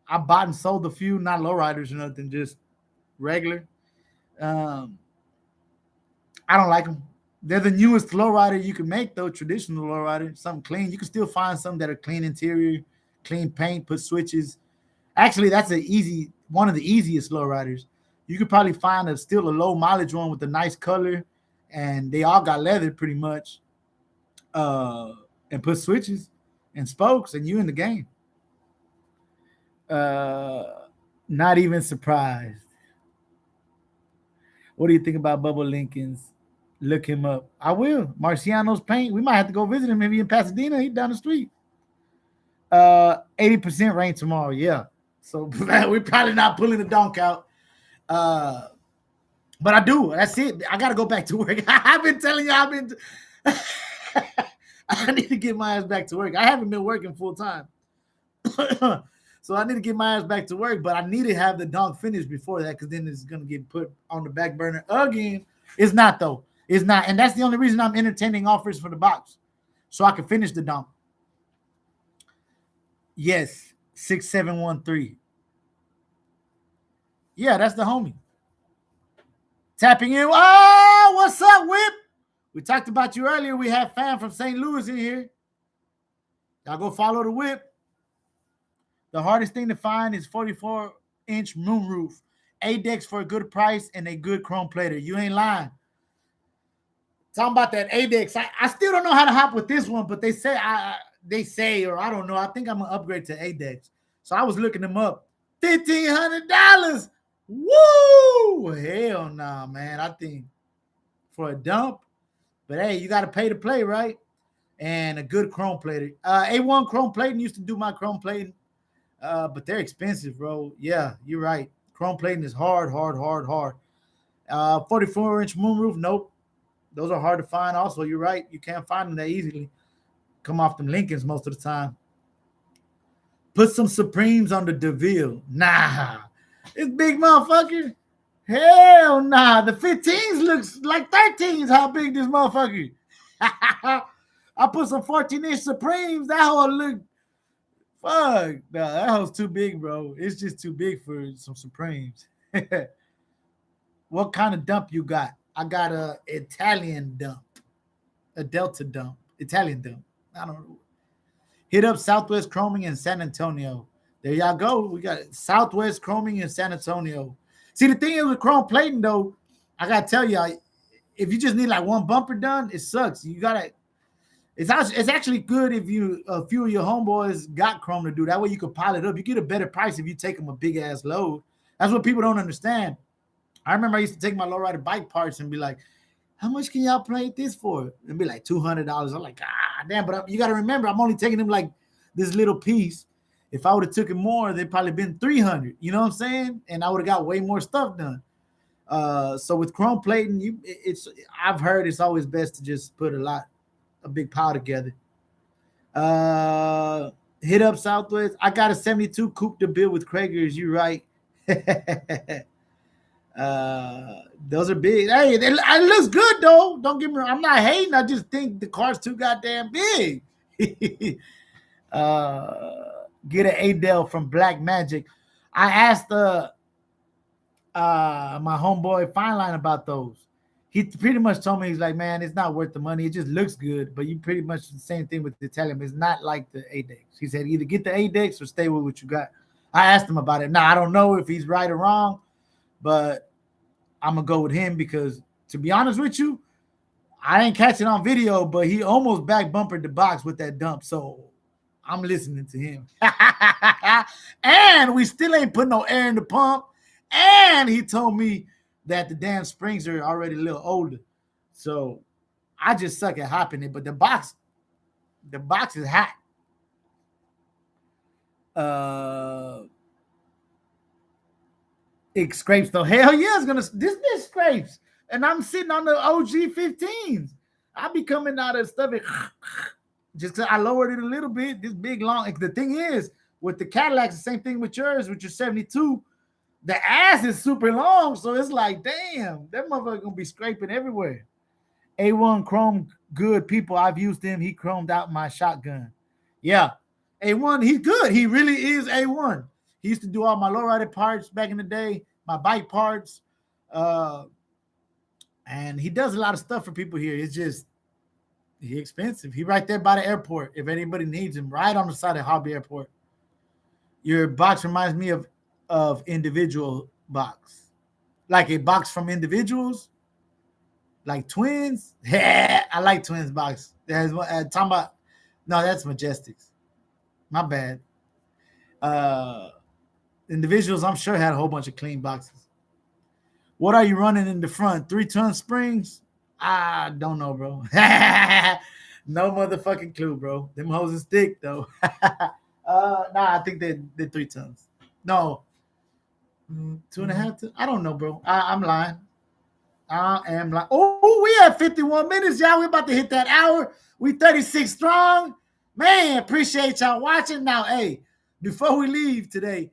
Speaker 1: I bought and sold a few, not lowriders or nothing, just regular. Um, I don't like them. They're the newest lowrider you can make, though. Traditional lowrider, something clean. You can still find some that are clean interior, clean paint, put switches. Actually, that's one of the easiest lowriders. You could probably find still a low mileage one with a nice color, and they all got leather pretty much, and put switches and spokes, and you in the game. Not even surprised. What do you think about Bubba Lincoln's? Look him up. I will. Marciano's paint. We might have to go visit him. Maybe in Pasadena. He's down the street. 80% rain tomorrow. Yeah. So we're probably not pulling the donk out. But I do. That's it. I got to go back to work. I've been telling you, I need to get my ass back to work. I haven't been working full time. So I need to get my ass back to work, but I need to have the donk finished before that, because then it's going to get put on the back burner again. It's not, though. It's not. And that's the only reason I'm entertaining offers for the box, so I can finish the donk. Yes, 6713. Yeah, that's the homie. Tapping in. Oh, what's up, Whip? We talked about you earlier. We have fam from St. Louis in here. Y'all go follow the Whip. The hardest thing to find is 44-inch moonroof. ADEX for a good price and a good chrome plater. You ain't lying. Talking about that ADEX. I still don't know how to hop with this one, but they say, or I don't know. I think I'm going to upgrade to ADEX. So I was looking them up. $1,500. Woo! Hell nah, man. I think for a dump. But hey, you got to pay to play, right? And a good chrome plater. A1 chrome plating used to do my chrome plating. But they're expensive, bro. Yeah, you're right. Chrome plating is hard. 44-inch moonroof, nope. Those are hard to find also. You're right. You can't find them that easily. Come off them Lincolns most of the time. Put some Supremes on the DeVille. Nah. It's big motherfucker. Hell nah. The 15s looks like 13s how big this motherfucker. I put some 14-inch Supremes. That whole look. Fuck, no, that house too big, bro. It's just too big for some Supremes. What kind of dump you got? I got a Italian dump, a Delta dump, Italian dump. I don't know. Hit up Southwest Chroming in San Antonio. There y'all go. We got Southwest Chroming in San Antonio. See, the thing is with chrome plating, though, I gotta tell y'all, if you just need like one bumper done, it sucks. You gotta. It's actually good if a few of your homeboys got chrome to do. That way you can pile it up. You get a better price if you take them a big ass load. That's what people don't understand. I remember I used to take my lowrider bike parts and be like, "How much can y'all plate this for?" And be like $200. I'm like, ah, damn. But you got to remember, I'm only taking them like this little piece. If I would have took it more, they'd probably been $300. You know what I'm saying? And I would have got way more stuff done. So with chrome plating, I've heard it's always best to just put a big pile together. Hit up Southwest. I got a 72 Coupe de Bill with Krager's. You right. Those are big. Hey, it looks good though. Don't get me wrong. I'm not hating. I just think the car's too goddamn big. Get an Adele from Black Magic. I asked my homeboy Fine Line about those. He pretty much told me, he's like, man, it's not worth the money. It just looks good, but you pretty much the same thing with the Italian. It's not like the ADEX. He said either get the ADEX or stay with what you got. I asked him about it. Now, I don't know if he's right or wrong, but I'm going to go with him because, to be honest with you, I ain't catching on video, but he almost back bumpered the box with that dump, so I'm listening to him. And we still ain't put no air in the pump, and he told me that the damn springs are already a little older. So I just suck at hopping it, but the box is hot. It scrapes though. Hell yeah, it's gonna. This bitch scrapes, and I'm sitting on the OG 15s. I be coming out of stuff. Just cause I lowered it a little bit. This big long. The thing is, with the Cadillacs, the same thing with yours, with your 72. The ass is super long, so it's like, damn, that motherfucker gonna be scraping everywhere. A1 Chrome, good people. I've used him. He chromed out my shotgun. Yeah, A1, he's good. He really is A1. He used to do all my lowrider parts back in the day, my bike parts, and he does a lot of stuff for people here. It's just he's expensive. He right there by the airport. If anybody needs him, right on the side of Hobby Airport. Your box reminds me of individual box, like a box from individuals, like twins. Yeah, I like twins box. There's one talking about. No, that's Majestics. My bad. Individuals, I'm sure, had a whole bunch of clean boxes. What are you running in the front? 3-ton springs? I don't know, bro. No motherfucking clue, bro. Them hoses thick though. Nah, I think they're 3 tons. No, 2.5 tons. I don't know, bro. I'm lying. I am lying. Oh, we have 51 minutes, y'all. We about to hit that hour. We 36 strong. Man, appreciate y'all watching. Now, hey, before we leave today,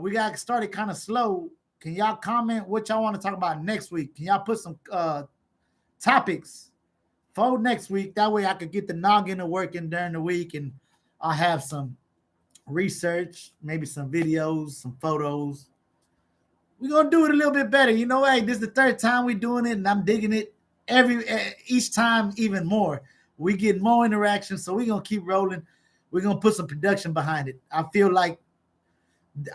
Speaker 1: we got started kind of slow. Can y'all comment what y'all want to talk about next week? Can y'all put some topics for next week? That way I could get the noggin to working during the week, and I'll have some research, maybe some videos, some photos. We're going to do it a little bit better. You know, hey, this is the 3rd time we're doing it, and I'm digging it each time even more. We get more interaction, so we're going to keep rolling. We're going to put some production behind it. I feel like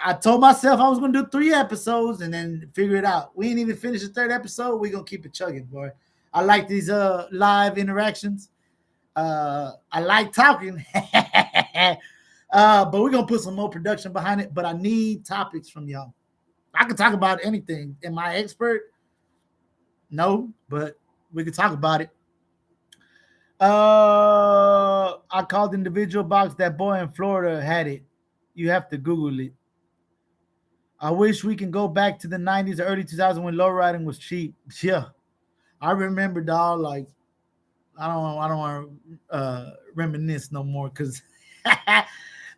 Speaker 1: I told myself I was going to do 3 episodes and then figure it out. We ain't even finished the 3rd episode. We're going to keep it chugging, boy. I like these live interactions. I like talking. But we're going to put some more production behind it. But I need topics from y'all. I can talk about anything. Am I expert? No, but we can talk about it. I called individual box. That boy in Florida had it. You have to Google it. I wish we can go back to the 90s or early 2000s when lowriding was cheap. Yeah. I remember, dog, like, I don't want to reminisce no more because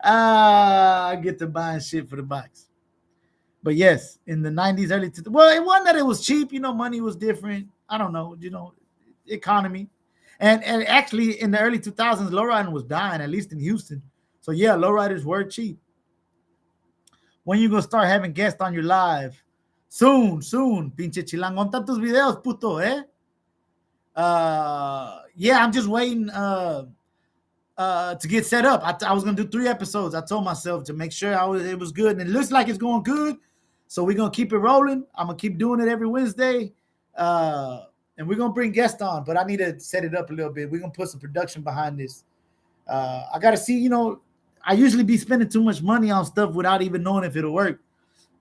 Speaker 1: I get to buying shit for the box. But yes, in the 90s, early 2000s, well, it wasn't that it was cheap. You know, money was different. I don't know, economy. And actually, in the early 2000s, lowriding was dying, at least in Houston. So, yeah, lowriders were cheap. When you going to start having guests on your live? Soon, pinche chilango. ¿Dónde tus videos, puto, eh? Yeah, I'm just waiting to get set up. I was going to do 3 episodes. I told myself to make sure it was good. And it looks like it's going good. So we're going to keep it rolling. I'm going to keep doing it every Wednesday. And we're going to bring guests on. But I need to set it up a little bit. We're going to put some production behind this. I got to see, I usually be spending too much money on stuff without even knowing if it'll work.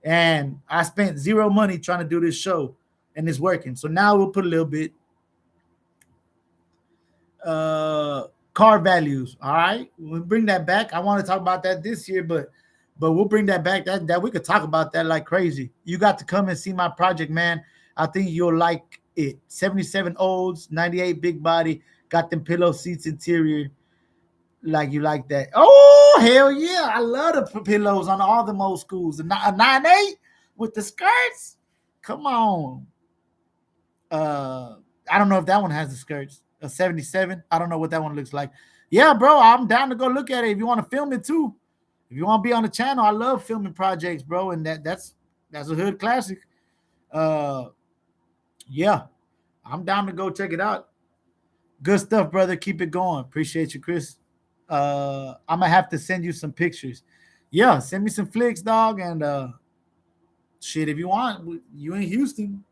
Speaker 1: And I spent 0 money trying to do this show, and it's working. So now we'll put a little bit. Car values, all right? We'll bring that back. I want to talk about that this year, but we'll bring that back. That we could talk about that like crazy. You got to come and see my project, man. I think you'll like it. 77 Olds, 98 big body, got them pillow seats interior. Like you like that. Oh, hell yeah. I love the pillows on all the old schools. A 9.8 with the skirts. Come on. I don't know if that one has the skirts. A 77. I don't know what that one looks like. Yeah, bro, I'm down to go look at it if you want to film it too. If you want to be on the channel, I love filming projects, bro. And that's a hood classic. Yeah, I'm down to go check it out. Good stuff, brother. Keep it going. Appreciate you, Chris. I'm gonna have to send you some pictures. Yeah, send me some flicks, dog, and shit. If you want, you in Houston,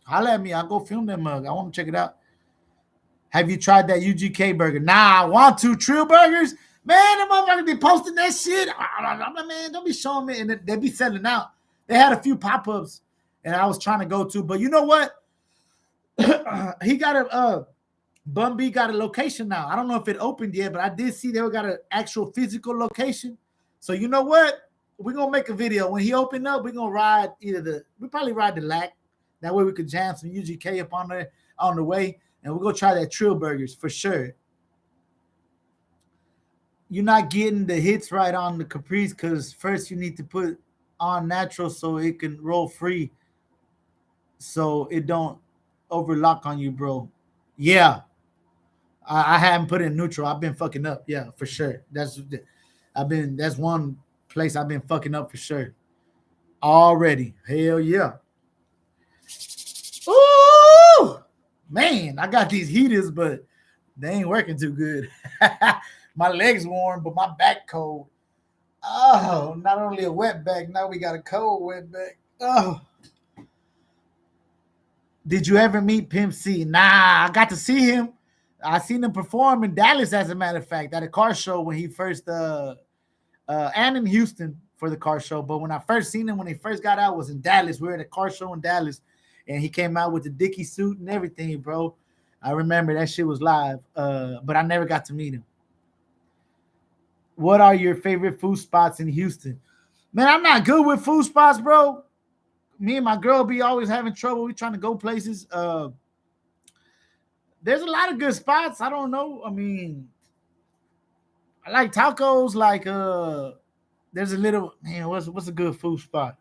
Speaker 1: holla at me. I'll go film that mug. I want to check it out. Have you tried that UGK burger? Nah, I want to. Trill Burgers, man. The motherfuckers be posting that shit. I'm like, man, don't be showing me, and they be selling out. They had a few pop-ups, and I was trying to go to, but you know what? he got a Bun B got a location now. I don't know if it opened yet, but I did see they got an actual physical location. So you know what? We're gonna make a video when he opened up. We're gonna ride we probably ride the LAC. That way we could jam some UGK up on there on the way, and we're gonna try that Trill Burgers for sure. You're not getting the hits right on the Caprice because first you need to put on natural so it can roll free, so it don't overlock on you, bro. Yeah, I haven't put it in neutral. I've been fucking up. Yeah, for sure. That's one place I've been fucking up for sure. Already. Hell yeah. Ooh, man, I got these heaters, but they ain't working too good. My legs warm, but my back cold. Oh, not only a wet back, now we got a cold wet back. Oh. Did you ever meet Pimp C? Nah, I got to see him. I seen him perform in Dallas, as a matter of fact, at a car show when he first and in Houston for the car show. But when I first seen him when he first got out was in Dallas. We were at a car show in Dallas, and he came out with the Dickie suit and everything, bro. I remember that shit was live, but I never got to meet him. What are your favorite food spots in Houston? Man, I'm not good with food spots, bro. Me and my girl be always having trouble. We trying to go places. There's a lot of good spots. I don't know. I mean, I like tacos. Like, there's a little, man, what's a good food spot?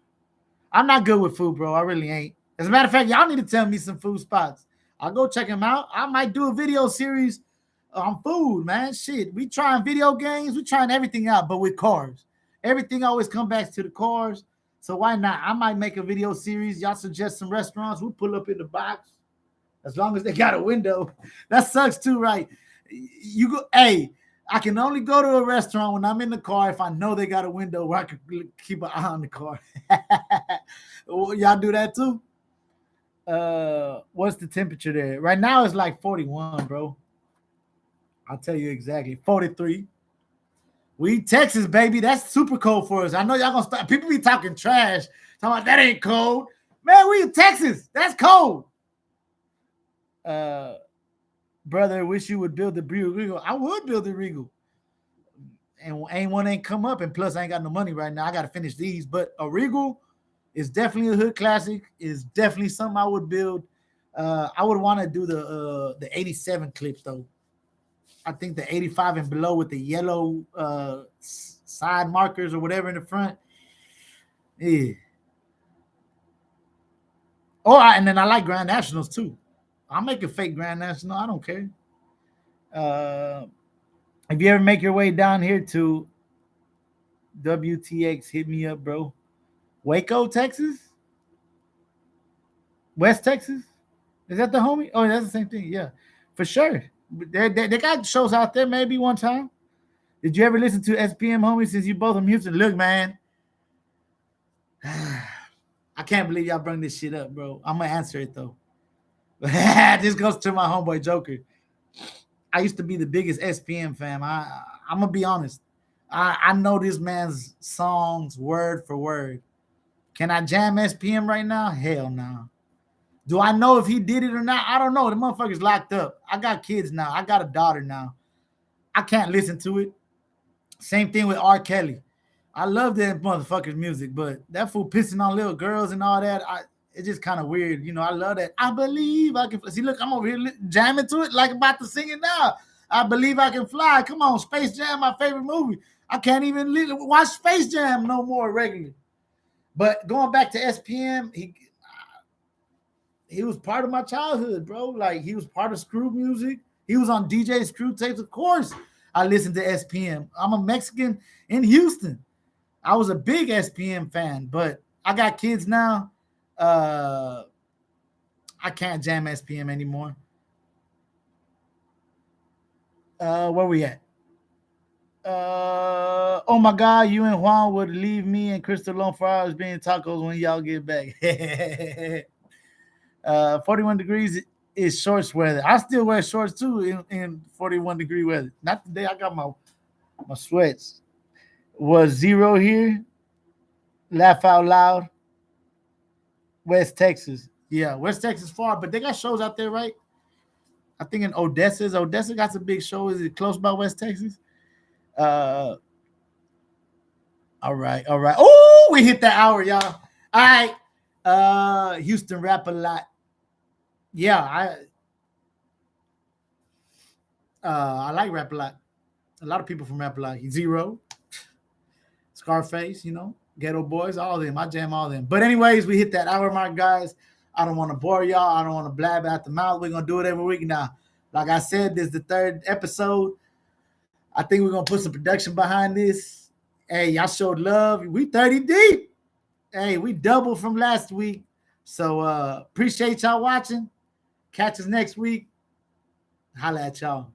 Speaker 1: I'm not good with food, bro. I really ain't. As a matter of fact, y'all need to tell me some food spots. I'll go check them out. I might do a video series on food, man. Shit, we trying video games. We trying everything out, but with cars. Everything always comes back to the cars. So why not? I might make a video series. Y'all suggest some restaurants. We pull up in the box. As long as they got a window. That sucks too, right? You go, hey, I can only go to a restaurant when I'm in the car if I know they got a window where I can keep an eye on the car. Y'all do that too? What's the temperature there? Right now it's like 41, bro. I'll tell you exactly. 43. We Texas, baby. That's super cold for us. I know y'all gonna start. People be talking trash. Talking about that ain't cold. Man, we in Texas. That's cold. Brother, wish you would build the Regal. I would build the Regal. And ain't come up. And plus, I ain't got no money right now. I got to finish these. But a Regal is definitely a hood classic. Is definitely something I would build. I would want to do the 87 clips, though. I think the 85 and below with the yellow side markers or whatever in the front. Yeah. Oh, and then I like Grand Nationals, too. I'll make a fake Grand National. I don't care. If you ever make your way down here to WTX, hit me up, bro. Waco, Texas? West Texas? Is that the homie? Oh, that's the same thing. Yeah, for sure. They got shows out there maybe one time. Did you ever listen to SPM, homie, since you both from Houston? Look, man. I can't believe y'all bring this shit up, bro. I'm going to answer it, though. This goes to my homeboy Joker. I used to be the biggest SPM fan. I'm going to be honest. I know this man's songs word for word. Can I jam SPM right now? Hell no. Do I know if he did it or not? I don't know. The motherfucker's locked up. I got kids now. I got a daughter now. I can't listen to it. Same thing with R. Kelly. I love that motherfucker's music, but that fool pissing on little girls and all that, it's just kind of weird. You know, I love that. I believe I can. See, look, I'm over here jamming to it like I'm about to sing it now. I believe I can fly. Come on, Space Jam, my favorite movie. I can't even watch Space Jam no more regularly. But going back to SPM, he was part of my childhood, bro. Like, he was part of Screw music. He was on DJ Screw tapes. Of course, I listened to SPM. I'm a Mexican in Houston. I was a big SPM fan, but I got kids now. I can't jam SPM anymore. Where we at? Oh my God, you and Juan would leave me and Crystal alone for hours being tacos when y'all get back. 41 degrees is shorts weather. I still wear shorts too in 41 degree weather. Not today. I got my sweats. Was 0 here? Laugh out loud. West Texas. Yeah, West Texas far, but they got shows out there, right? I think in Odessa. Odessa got some big shows. Is it close by West Texas? Uh, all right, all right. Oh, we hit that hour, y'all. All right. Houston rap a lot. Yeah, I like rap a lot. A lot of people from rap a lot. Zero, Scarface, Ghetto Boys, all of them. I jam all of them. But anyways, we hit that hour mark, guys. I don't want to bore y'all. I don't want to blab out the mouth. We're gonna do it every week now. Like I said, this is the 3rd episode. I think we're gonna put some production behind this. Hey, y'all showed love. We 30 deep. Hey, we doubled from last week. So appreciate y'all watching. Catch us next week. Holla at y'all.